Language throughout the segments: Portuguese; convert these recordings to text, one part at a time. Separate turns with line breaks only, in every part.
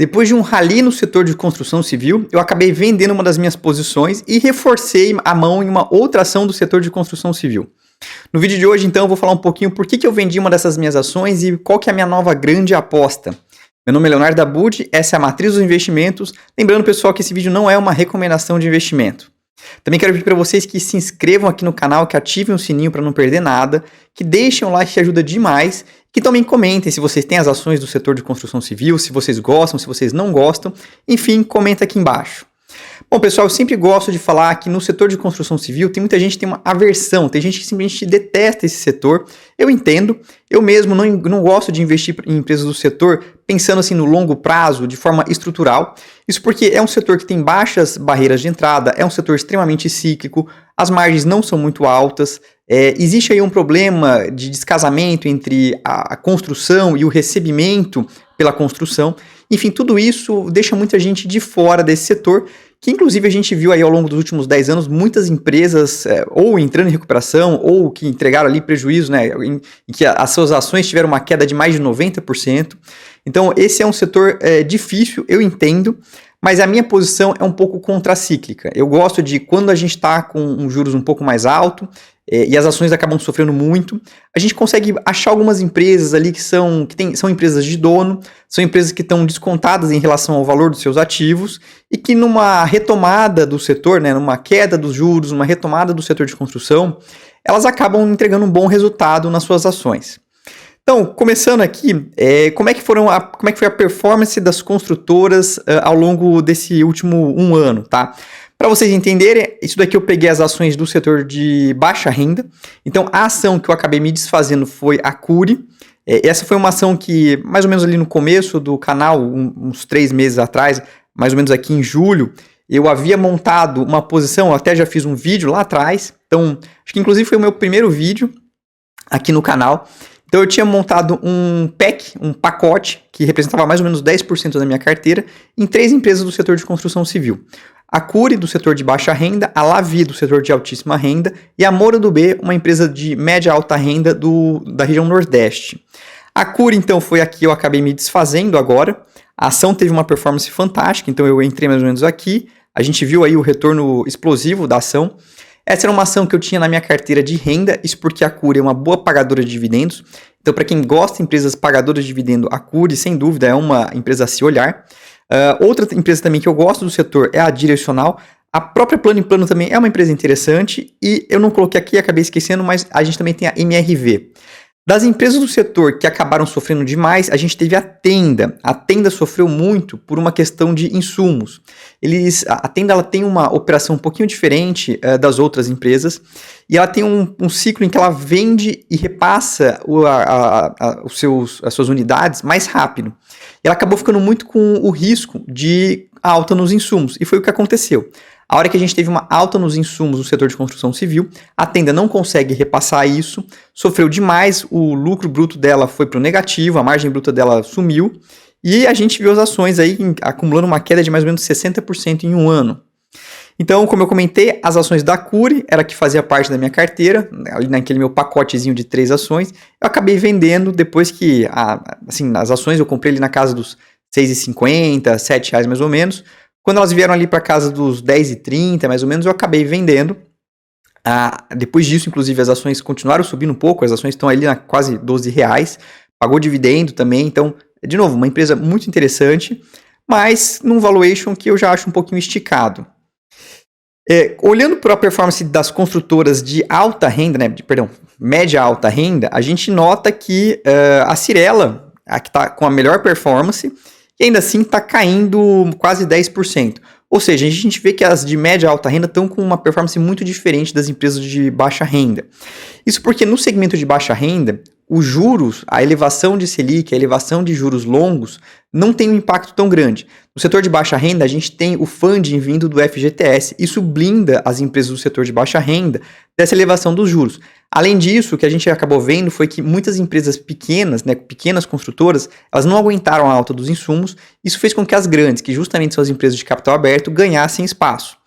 Depois de um rally no setor de construção civil, eu acabei vendendo uma das minhas posições e reforcei a mão em uma outra ação do setor de construção civil. No vídeo de hoje, então, eu vou falar um pouquinho por que eu vendi uma dessas minhas ações e qual que é a minha nova grande aposta. Meu nome é Leonardo Abud, essa é a Matriz dos Investimentos. Lembrando, pessoal, que esse vídeo não é uma recomendação de investimento. Também quero pedir para vocês que se inscrevam aqui no canal, que ativem o sininho para não perder nada, que deixem um like que ajuda demais, que também comentem se vocês têm as ações do setor de construção civil, se vocês gostam, se vocês não gostam, enfim, comenta aqui embaixo. Bom, pessoal, eu sempre gosto de falar que no setor de construção civil tem muita gente que tem uma aversão, tem gente que simplesmente detesta esse setor. Eu entendo, eu mesmo não gosto de investir em empresas do setor pensando assim no longo prazo, de forma estrutural. Isso porque é um setor que tem baixas barreiras de entrada, é um setor extremamente cíclico, as margens não são muito altas, existe aí um problema de descasamento entre a construção e o recebimento pela construção. Enfim, tudo isso deixa muita gente de fora desse setor, que inclusive a gente viu aí ao longo dos últimos 10 anos muitas empresas ou entrando em recuperação ou que entregaram ali prejuízo, né, em que as suas ações tiveram uma queda de mais de 90%. Então esse é um setor difícil, eu entendo, mas a minha posição é um pouco contracíclica. Eu gosto de quando a gente está com um juros um pouco mais alto e as ações acabam sofrendo muito, a gente consegue achar algumas empresas ali que são empresas de dono, são empresas que estão descontadas em relação ao valor dos seus ativos e que numa retomada do setor, né, numa queda dos juros, numa retomada do setor de construção, elas acabam entregando um bom resultado nas suas ações. Então, começando aqui, como é que foi a performance das construtoras ao longo desse último um ano, tá? Para vocês entenderem, isso daqui eu peguei as ações do setor de baixa renda. Então, a ação que eu acabei me desfazendo foi a Cury. Essa foi uma ação que, mais ou menos ali no começo do canal, uns 3 meses atrás, mais ou menos aqui em julho, eu havia montado uma posição, eu até já fiz um vídeo lá atrás. Então, acho que inclusive foi o meu primeiro vídeo aqui no canal. Então eu tinha montado um pacote, que representava mais ou menos 10% da minha carteira, em 3 empresas do setor de construção civil. A Cury, do setor de baixa renda, a Lavi, do setor de altíssima renda, e a Moura do B, uma empresa de média e alta renda da região Nordeste. A Cury, então, foi a que eu acabei me desfazendo agora. A ação teve uma performance fantástica, então eu entrei mais ou menos aqui. A gente viu aí o retorno explosivo da ação. Essa era uma ação que eu tinha na minha carteira de renda, isso porque a Cury é uma boa pagadora de dividendos. Então, para quem gosta de empresas pagadoras de dividendo, a Cury, sem dúvida, é uma empresa a se olhar. Outra empresa também que eu gosto do setor é a Direcional. A própria Plano em Plano também é uma empresa interessante. E eu não coloquei aqui, acabei esquecendo, mas a gente também tem a MRV. Das empresas do setor que acabaram sofrendo demais, a gente teve a Tenda. A Tenda sofreu muito por uma questão de insumos. A Tenda ela tem uma operação um pouquinho diferente das outras empresas e ela tem um ciclo em que ela vende e repassa as suas unidades mais rápido. Ela acabou ficando muito com o risco de alta nos insumos e foi o que aconteceu. A hora que a gente teve uma alta nos insumos do setor de construção civil, a Tenda não consegue repassar isso, sofreu demais, o lucro bruto dela foi para o negativo, a margem bruta dela sumiu, e a gente viu as ações aí acumulando uma queda de mais ou menos 60% em um ano. Então, como eu comentei, as ações da Cury era que fazia parte da minha carteira, ali naquele meu pacotezinho de 3 ações, eu acabei vendendo depois que, as ações eu comprei ali na casa dos R$6,50, R$7 mais ou menos. Quando elas vieram ali para casa dos R$10,30, mais ou menos, eu acabei vendendo. Depois disso, inclusive, as ações continuaram subindo um pouco, as ações estão ali na quase R$12, pagou dividendo também. Então, de novo, uma empresa muito interessante, mas num valuation que eu já acho um pouquinho esticado. Olhando para a performance das construtoras de alta renda, média alta renda, a gente nota que a Cyrela, a que está com a melhor performance, e ainda assim está caindo quase 10%. Ou seja, a gente vê que as de média e alta renda estão com uma performance muito diferente das empresas de baixa renda. Isso porque no segmento de baixa renda, os juros, a elevação de Selic, a elevação de juros longos, não tem um impacto tão grande. No setor de baixa renda, a gente tem o funding vindo do FGTS. Isso blinda as empresas do setor de baixa renda dessa elevação dos juros. Além disso, o que a gente acabou vendo foi que muitas empresas pequenas, pequenas construtoras, elas não aguentaram a alta dos insumos. Isso fez com que as grandes, que justamente são as empresas de capital aberto, ganhassem espaço.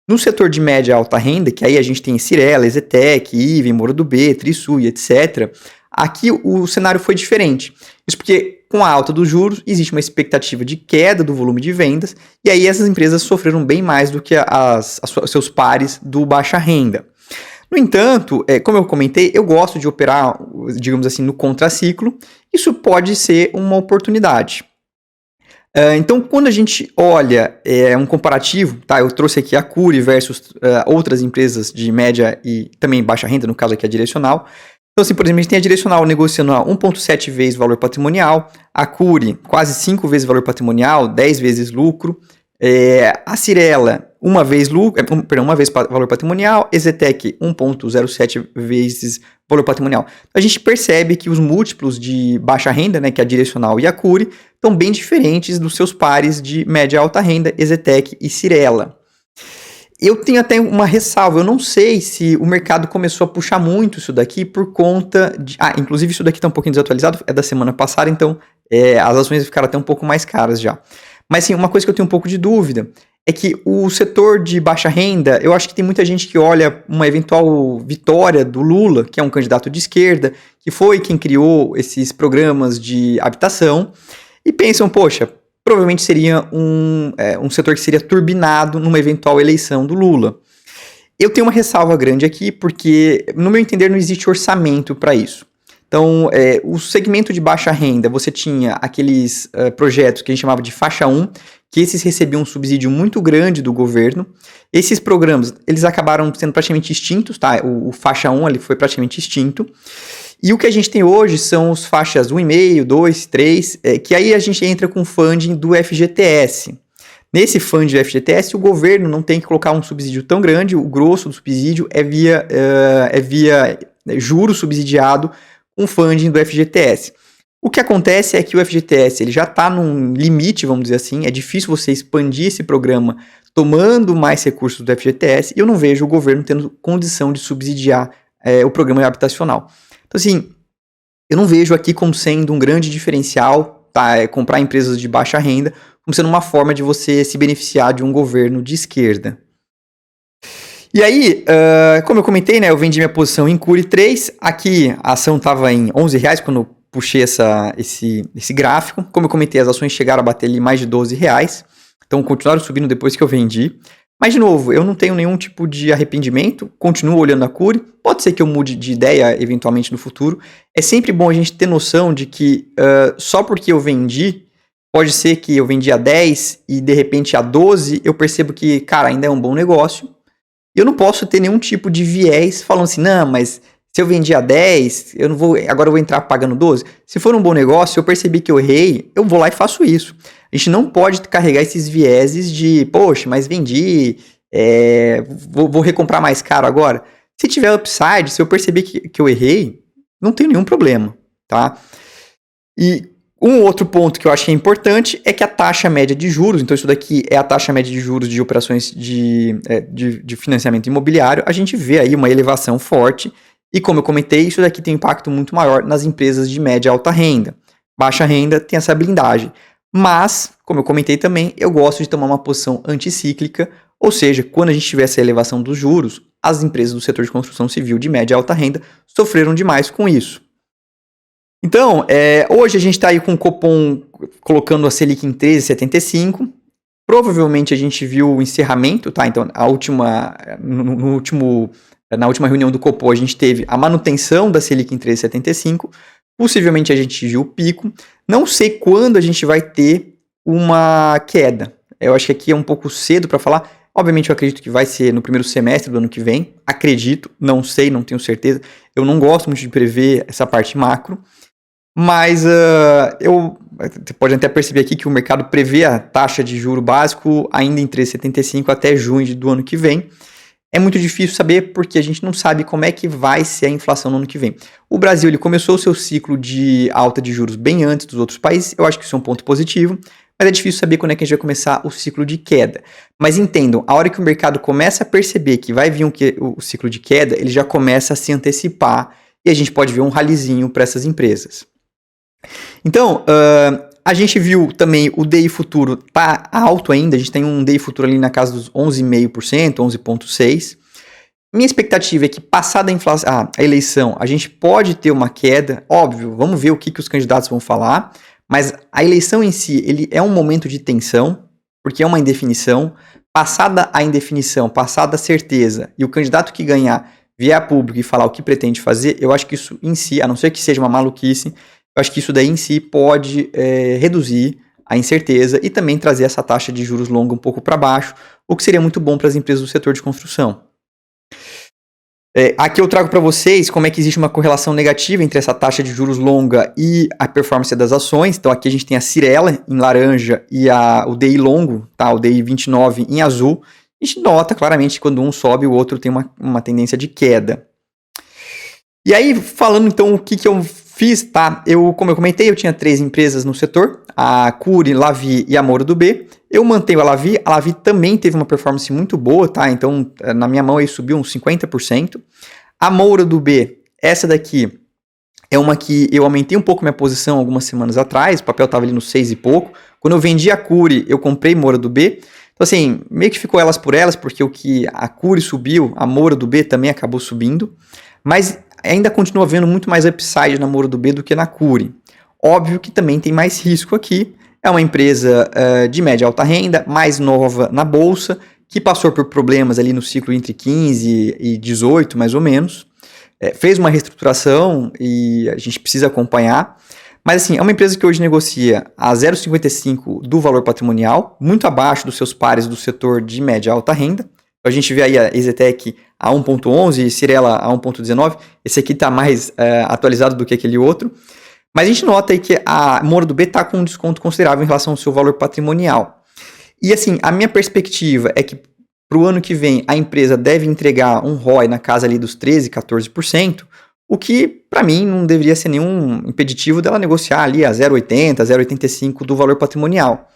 No setor de média e alta renda, que aí a gente tem Cyrela, Exetec, Iven, Moura do B, Trisul e etc., Aqui o cenário foi diferente. Isso porque com a alta dos juros existe uma expectativa de queda do volume de vendas e aí essas empresas sofreram bem mais do que seus pares do baixa renda. No entanto, como eu comentei, eu gosto de operar, digamos assim, no contraciclo. Isso pode ser uma oportunidade. Então, quando a gente olha um comparativo, tá? Eu trouxe aqui a Cury versus outras empresas de média e também baixa renda, no caso aqui a Direcional. Então, assim, por exemplo, a gente tem a Direcional negociando a 1,7 vezes valor patrimonial, a Cury quase 5 vezes valor patrimonial, 10 vezes lucro, a Cyrela uma vez valor patrimonial, Exetec 1,07 vezes valor patrimonial. A gente percebe que os múltiplos de baixa renda, né, que é a Direcional e a Cury, estão bem diferentes dos seus pares de média e alta renda, Exetec e Cyrela. Eu tenho até uma ressalva, eu não sei se o mercado começou a puxar muito isso daqui por conta de... inclusive isso daqui está um pouquinho desatualizado, é da semana passada, então as ações ficaram até um pouco mais caras já. Mas sim, uma coisa que eu tenho um pouco de dúvida é que o setor de baixa renda, eu acho que tem muita gente que olha uma eventual vitória do Lula, que é um candidato de esquerda, que foi quem criou esses programas de habitação, e pensam, poxa, provavelmente seria um setor que seria turbinado numa eventual eleição do Lula. Eu tenho uma ressalva grande aqui, porque, no meu entender, não existe orçamento para isso. Então, o segmento de baixa renda, você tinha aqueles projetos que a gente chamava de faixa 1, que esses recebiam um subsídio muito grande do governo. Esses programas, eles acabaram sendo praticamente extintos, tá? O faixa 1 ali foi praticamente extinto. E o que a gente tem hoje são os faixas 1,5, 2, 3, que aí a gente entra com o funding do FGTS. Nesse funding do FGTS, o governo não tem que colocar um subsídio tão grande, o grosso do subsídio é via juro subsidiado com funding do FGTS. O que acontece é que o FGTS ele já está num limite, vamos dizer assim, é difícil você expandir esse programa tomando mais recursos do FGTS, e eu não vejo o governo tendo condição de subsidiar o programa habitacional. Então, assim, eu não vejo aqui como sendo um grande diferencial, tá? Comprar empresas de baixa renda, como sendo uma forma de você se beneficiar de um governo de esquerda. E aí, como eu comentei, né, eu vendi minha posição em Cury 3, aqui a ação estava em R$11 quando eu puxei esse gráfico. Como eu comentei, as ações chegaram a bater ali mais de R$12, então continuaram subindo depois que eu vendi. Mas, de novo, eu não tenho nenhum tipo de arrependimento, continuo olhando a Cury, pode ser que eu mude de ideia eventualmente no futuro. É sempre bom a gente ter noção de que só porque eu vendi, pode ser que eu vendi a 10 e de repente a 12 eu percebo que, cara, ainda é um bom negócio. Eu não posso ter nenhum tipo de viés falando assim, não, mas se eu vendi a 10, agora eu vou entrar pagando 12. Se for um bom negócio, eu percebi que eu errei, eu vou lá e faço isso. A gente não pode carregar esses vieses de, poxa, mas vendi, vou recomprar mais caro agora. Se tiver upside, se eu perceber que eu errei, não tem nenhum problema, tá? E um outro ponto que eu acho que é importante é que a taxa média de juros, então isso daqui é a taxa média de juros de operações de financiamento imobiliário, a gente vê aí uma elevação forte e como eu comentei, isso daqui tem um impacto muito maior nas empresas de média e alta renda. Baixa renda tem essa blindagem, mas, como eu comentei também, eu gosto de tomar uma posição anticíclica, ou seja, quando a gente tiver essa elevação dos juros, as empresas do setor de construção civil de média e alta renda sofreram demais com isso. Então, hoje a gente está aí com o Copom colocando a Selic em 13,75. Provavelmente a gente viu o encerramento, tá? Então, na última reunião do Copom a gente teve a manutenção da Selic em 13,75. Possivelmente a gente viu o pico. Não sei quando a gente vai ter uma queda. Eu acho que aqui é um pouco cedo para falar. Obviamente eu acredito que vai ser no primeiro semestre do ano que vem. Acredito, não sei, não tenho certeza. Eu não gosto muito de prever essa parte macro. Mas você pode até perceber aqui que o mercado prevê a taxa de juro básico ainda em 3,75 até junho do ano que vem. É muito difícil saber porque a gente não sabe como é que vai ser a inflação no ano que vem. O Brasil ele começou o seu ciclo de alta de juros bem antes dos outros países, eu acho que isso é um ponto positivo, mas é difícil saber quando é que a gente vai começar o ciclo de queda. Mas entendam, a hora que o mercado começa a perceber que vai vir o ciclo de queda, ele já começa a se antecipar e a gente pode ver um ralizinho para essas empresas. Então, a gente viu também o DI futuro tá alto ainda, a gente tem um DI futuro ali na casa dos 11,5%, 11,6%. Minha expectativa é que, passada a eleição, a gente pode ter uma queda. Óbvio, vamos ver o que os candidatos vão falar, mas a eleição em si, ele é um momento de tensão, porque é uma indefinição. Passada a indefinição, passada a certeza, e o candidato que ganhar vier a público e falar o que pretende fazer, eu acho que isso em si, a não ser que seja uma maluquice, eu acho que isso daí em si pode reduzir a incerteza e também trazer essa taxa de juros longa um pouco para baixo, o que seria muito bom para as empresas do setor de construção. Aqui eu trago para vocês como é que existe uma correlação negativa entre essa taxa de juros longa e a performance das ações. Então aqui a gente tem a Cyrela em laranja e o DI longo, tá? O DI 29 em azul. A gente nota claramente que quando um sobe, o outro tem uma tendência de queda. E aí, falando então o que eu fiz, tá? Como eu comentei, eu tinha 3 empresas no setor, a Cury, Lavi e a Moura do B. Eu mantenho a Lavi também teve uma performance muito boa, tá? Então, na minha mão, ele subiu uns 50%. A Moura do B, essa daqui, é uma que eu aumentei um pouco minha posição algumas semanas atrás, o papel estava ali no 6 e pouco. Quando eu vendi a Cury, eu comprei Moura do B. Então, assim, meio que ficou elas por elas, porque o que a Cury subiu, a Moura do B também acabou subindo. Mas ainda continua havendo muito mais upside na Moura do B do que na Cury. Óbvio que também tem mais risco aqui. É uma empresa de média e alta renda, mais nova na bolsa, que passou por problemas ali no ciclo entre 15 e 18, mais ou menos. Fez uma reestruturação e a gente precisa acompanhar. Mas assim, é uma empresa que hoje negocia a 0,55 do valor patrimonial, muito abaixo dos seus pares do setor de média e alta renda. A gente vê aí a EZTEC a 1,11 e Cyrela a 1,19. Esse aqui está mais atualizado do que aquele outro. Mas a gente nota aí que a Moura do B está com um desconto considerável em relação ao seu valor patrimonial. E assim, a minha perspectiva é que para o ano que vem a empresa deve entregar um ROI na casa ali dos 13%, 14%, o que para mim não deveria ser nenhum impeditivo dela negociar ali a 0,80, 0,85 do valor patrimonial.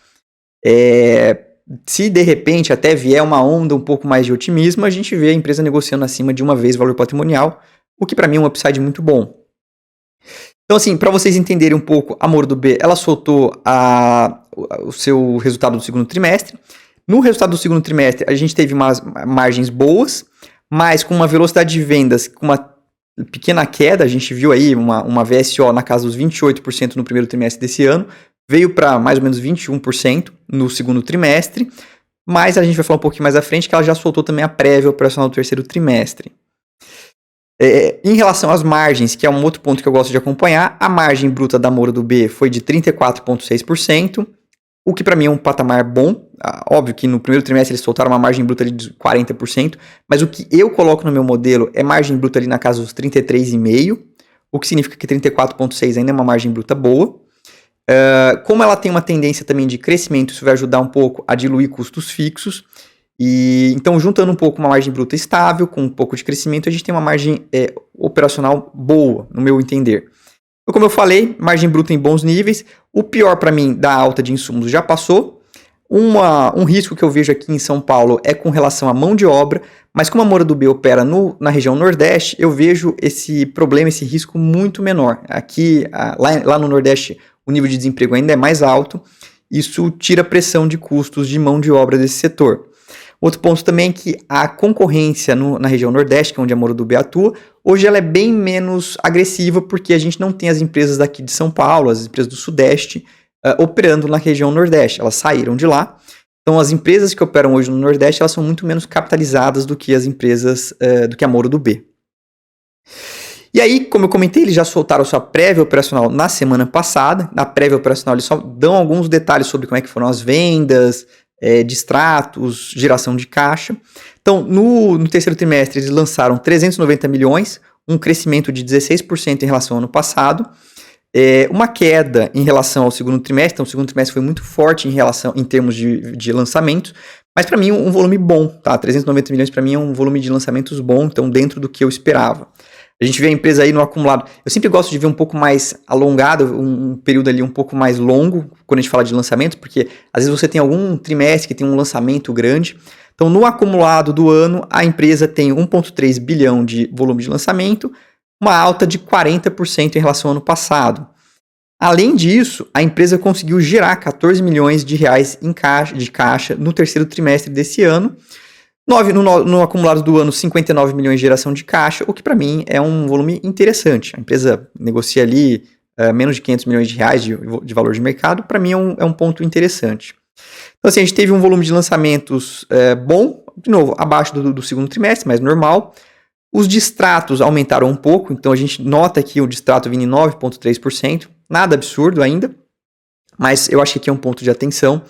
Se de repente até vier uma onda um pouco mais de otimismo, a gente vê a empresa negociando acima de uma vez o valor patrimonial, o que para mim é um upside muito bom. Então, assim, para vocês entenderem um pouco, a Moura do B, ela soltou o seu resultado do segundo trimestre. No resultado do segundo trimestre, a gente teve umas margens boas, mas com uma velocidade de vendas com uma pequena queda. A gente viu aí uma VSO na casa dos 28% no primeiro trimestre desse ano, veio para mais ou menos 21% no segundo trimestre, mas a gente vai falar um pouquinho mais à frente que ela já soltou também a prévia operacional do terceiro trimestre. Em relação às margens, que é um outro ponto que eu gosto de acompanhar, a margem bruta da Moura do B foi de 34,6%, o que para mim é um patamar bom. Óbvio que no primeiro trimestre eles soltaram uma margem bruta ali de 40%, mas o que eu coloco no meu modelo é margem bruta ali na casa dos 33,5%, o que significa que 34,6% ainda é uma margem bruta boa. Como ela tem uma tendência também de crescimento, isso vai ajudar um pouco a diluir custos fixos. E então, juntando um pouco uma margem bruta estável, com um pouco de crescimento, a gente tem uma margem operacional boa, no meu entender. Então, como eu falei, margem bruta em bons níveis. O pior para mim da alta de insumos já passou. Um risco que eu vejo aqui em São Paulo é com relação à mão de obra, mas como a Moura do B opera na região Nordeste, eu vejo esse problema, esse risco muito menor. Aqui, lá no Nordeste, o nível de desemprego ainda é mais alto. Isso tira pressão de custos de mão de obra desse setor. Outro ponto também é que a concorrência na região Nordeste, que é onde a Moura do B atua, hoje ela é bem menos agressiva, porque a gente não tem as empresas daqui de São Paulo, as empresas do Sudeste, operando na região Nordeste. Elas saíram de lá. Então, as empresas que operam hoje no Nordeste, elas são muito menos capitalizadas do que as empresas, do que a Moura do B. E aí, como eu comentei, eles já soltaram sua prévia operacional na semana passada. Na prévia operacional, eles só dão alguns detalhes sobre como é que foram as vendas, distratos, geração de caixa. Então, no terceiro trimestre, eles lançaram 390 milhões, um crescimento de 16% em relação ao ano passado, uma queda em relação ao segundo trimestre. Então, o segundo trimestre foi muito forte em termos de lançamentos, mas para mim um volume bom, tá? 390 milhões para mim é um volume de lançamentos bom, então dentro do que eu esperava. A gente vê a empresa aí no acumulado. Eu sempre gosto de ver um pouco mais alongado, um período ali um pouco mais longo, quando a gente fala de lançamento, porque às vezes você tem algum trimestre que tem um lançamento grande. Então, no acumulado do ano, a empresa tem 1,3 bilhão de volume de lançamento, uma alta de 40% em relação ao ano passado. Além disso, a empresa conseguiu gerar 14 milhões de reais de caixa no terceiro trimestre desse ano, No acumulado do ano, 59 milhões de geração de caixa, o que para mim é um volume interessante. A empresa negocia ali menos de 500 milhões de reais de valor de mercado, para mim é um ponto interessante. Então assim, a gente teve um volume de lançamentos bom, de novo, abaixo do segundo trimestre, mas normal. Os distratos aumentaram um pouco, então a gente nota aqui o distrato vindo em 9,3%, nada absurdo ainda, mas eu acho que aqui é um ponto de atenção.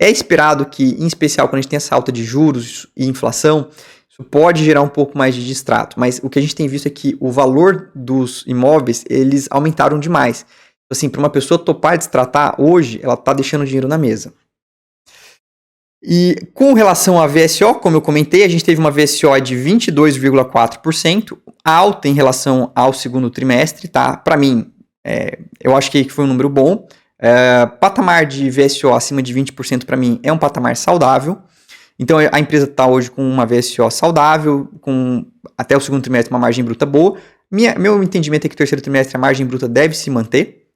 É esperado que, em especial quando a gente tem essa alta de juros e inflação, isso pode gerar um pouco mais de distrato, mas o que a gente tem visto é que o valor dos imóveis, eles aumentaram demais. Assim, para uma pessoa topar distratar hoje, ela está deixando dinheiro na mesa. E com relação à VSO, como eu comentei, a gente teve uma VSO de 22,4%, alta em relação ao segundo trimestre, tá? Para mim, eu acho que foi um número bom. Patamar de VSO acima de 20% para mim é um patamar saudável. Então a empresa está hoje com uma VSO saudável, com até o segundo trimestre uma margem bruta boa. Meu entendimento é que o terceiro trimestre a margem bruta deve se manter.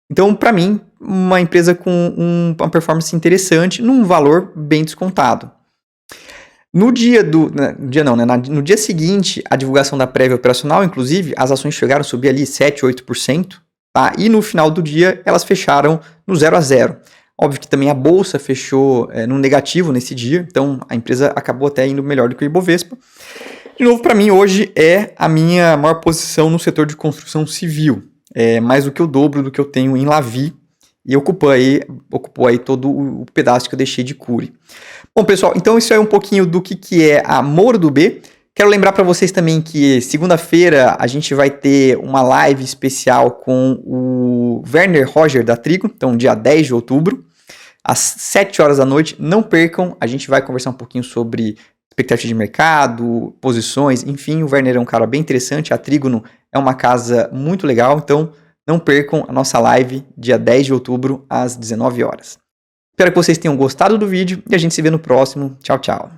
Então, para mim, uma empresa com uma performance interessante num valor bem descontado. No dia seguinte, a divulgação da prévia operacional, inclusive, as ações chegaram a subir ali 7, 8%. Tá? E no final do dia, elas fecharam no 0 a 0. Óbvio que também a bolsa fechou no negativo nesse dia, então a empresa acabou até indo melhor do que o Ibovespa. De novo, para mim, hoje é a minha maior posição no setor de construção civil. Mais do que o dobro do que eu tenho em Lavi, e ocupou aí todo o pedaço que eu deixei de Cury. Bom, pessoal, então isso é um pouquinho do que é a Moro do B. Quero lembrar para vocês também que segunda-feira a gente vai ter uma live especial com o Werner Roger da Trigo, então dia 10 de outubro, às 7 horas da noite. Não percam, a gente vai conversar um pouquinho sobre expectativa de mercado, posições, enfim, o Werner é um cara bem interessante, a Trígono é uma casa muito legal, então não percam a nossa live dia 10 de outubro às 19 horas. Espero que vocês tenham gostado do vídeo e a gente se vê no próximo. Tchau, tchau.